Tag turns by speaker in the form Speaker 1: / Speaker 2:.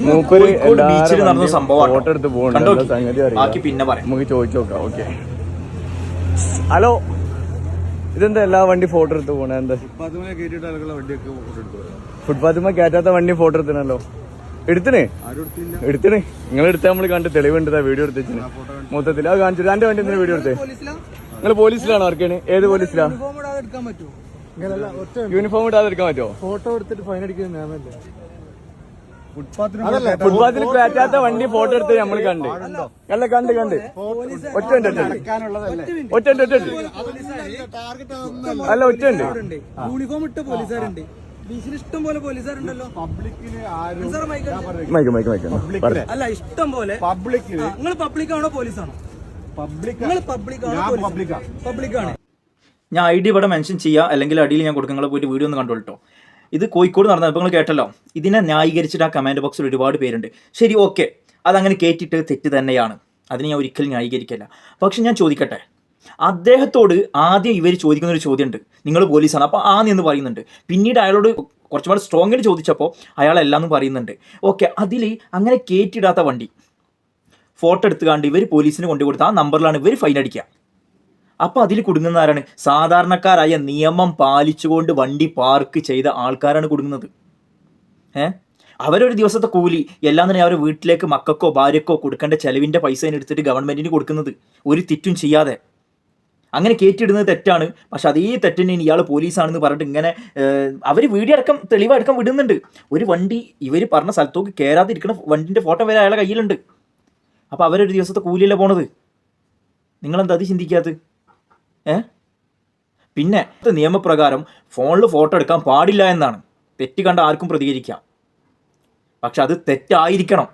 Speaker 1: ബീച്ചിൽ നടന്ന സംഭവം ഫോട്ടോ എടുത്ത് ബാക്കി പിന്നെ പറയാം,
Speaker 2: നമുക്ക് ചോദിച്ചു നോക്കാം. ഓക്കെ, ഹലോ, ഇതെന്താ എല്ലാ വണ്ടി ഫോട്ടോ എടുത്ത് പോണേ? എന്താ ഫുട്പാത്തുമ്മ കയറ്റാത്ത വണ്ടി ഫോട്ടോ എടുത്തിനല്ലോ? എടുത്തിനെ നിങ്ങൾ എടുത്താൽ നമ്മൾ കണ്ട് തെളിവുണ്ട്. വീഡിയോ എടുത്തിന് മൊത്തത്തിൽ അത് കാണിച്ചു. എന്റെ വണ്ടി എന്തിനാ വീഡിയോ എടുത്തേ? നിങ്ങൾ പോലീസിലാണോ വർക്കാണ്? ഏത് പോലീസിലാ? യൂണിഫോം ഇടാതെ എടുക്കാൻ പറ്റുമോ?
Speaker 3: ഫോട്ടോ എടുത്തിട്ട് ഫൈൻ അടിക്കുന്നത്
Speaker 2: ഫുട്പാത്തിൽ കയറ്റാത്ത വണ്ടി ഫോട്ടോ എടുത്ത് നമ്മൾ കണ്ട് കണ്ട് ഒറ്റ അല്ല ഒറ്റ
Speaker 3: യൂണിഫോം ഇട്ട പോലീസുകാരുണ്ട്, ബീച്ചിൽ ഇഷ്ടം പോലെ പോലീസുകാരുണ്ടല്ലോ. അല്ല ഇഷ്ടം പോലെ നിങ്ങൾ പബ്ലിക്കാണോ പോലീസാണോ? പബ്ലിക്കാണ്.
Speaker 1: ഞാൻ ഐ ഡി ഇവിടെ മെൻഷൻ ചെയ്യുക, അല്ലെങ്കിൽ അടിയിൽ ഞാൻ കൊടുക്കും. നിങ്ങൾ പോയിട്ട് വീഡിയോ ഒന്ന് കണ്ടോട്ടോ. ഇത് കോഴിക്കോട് നടന്നത് ഇപ്പോൾ നിങ്ങൾ കേട്ടല്ലോ. ഇതിനെ ന്യായീകരിച്ചിട്ട് ആ കമൻറ്റ് ബോക്സിൽ ഒരുപാട് പേരുണ്ട്. ശരി, ഓക്കെ, അതങ്ങനെ കേട്ടിട്ട് തെറ്റ് തന്നെയാണ്, അതിന് ഞാൻ ഒരിക്കലും ന്യായീകരിക്കില്ല. പക്ഷെ ഞാൻ ചോദിക്കട്ടെ, അദ്ദേഹത്തോട് ആദ്യം ഇവർ ചോദിക്കുന്നൊരു ചോദ്യമുണ്ട്, നിങ്ങൾ പോലീസാണ്, അപ്പോൾ എന്ന് പറയുന്നുണ്ട്. പിന്നീട് അയാളോട് കുറച്ചുപാട് സ്ട്രോങ്ങിൽ ചോദിച്ചപ്പോൾ അയാളെല്ലാം പറയുന്നുണ്ട്. ഓക്കെ, അതിൽ അങ്ങനെ കയറ്റിയിടാത്ത വണ്ടി ഫോട്ടോ എടുത്തുകൊണ്ട് ഇവർ പോലീസിന് കൊണ്ടുകൊടുത്ത ആ നമ്പറിലാണ് ഇവർ ഫൈൻ അടിക്കുക. അപ്പോൾ അതിൽ കുടുങ്ങുന്ന ആരാണ്? സാധാരണക്കാരായ നിയമം പാലിച്ചുകൊണ്ട് വണ്ടി പാർക്ക് ചെയ്ത ആൾക്കാരാണ് കുടുങ്ങുന്നത്. അവരൊരു ദിവസത്തെ കൂലി എല്ലാം തന്നെ അവരുടെ വീട്ടിലേക്ക് മക്കൾക്കോ ഭാര്യക്കോ കൊടുക്കേണ്ട ചെലവിൻ്റെ പൈസ എടുത്തിട്ട് ഗവൺമെൻറ്റിന് കൊടുക്കുന്നത്, ഒരു തെറ്റും ചെയ്യാതെ. അങ്ങനെ കയറ്റിയിടുന്നത് തെറ്റാണ്. പക്ഷെ അതേ തെറ്റിന് ഇയാൾ പോലീസാണെന്ന് പറഞ്ഞിട്ട് ഇങ്ങനെ അവർ വീഡിയോ അടക്കം തെളിവടക്കം വിടുന്നുണ്ട്. ഒരു വണ്ടി ഇവർ പറഞ്ഞ സ്ഥലത്തേക്ക് കയറാതെ ഇരിക്കുന്ന വണ്ടിൻ്റെ ഫോട്ടോ വരെ അയാളുടെ കയ്യിലുണ്ട്. അപ്പോൾ അവരൊരു ദിവസത്തെ കൂലിയല്ലേ പോണത്? നിങ്ങളെന്താ അത് ചിന്തിക്കാത്തത്? പിന്നെ നിയമപ്രകാരം ഫോണിൽ ഫോട്ടോ എടുക്കാൻ പാടില്ല എന്നാണ്. തെറ്റ് കണ്ട ആർക്കും പ്രതികരിക്കാം, പക്ഷെ അത് തെറ്റായിരിക്കണം.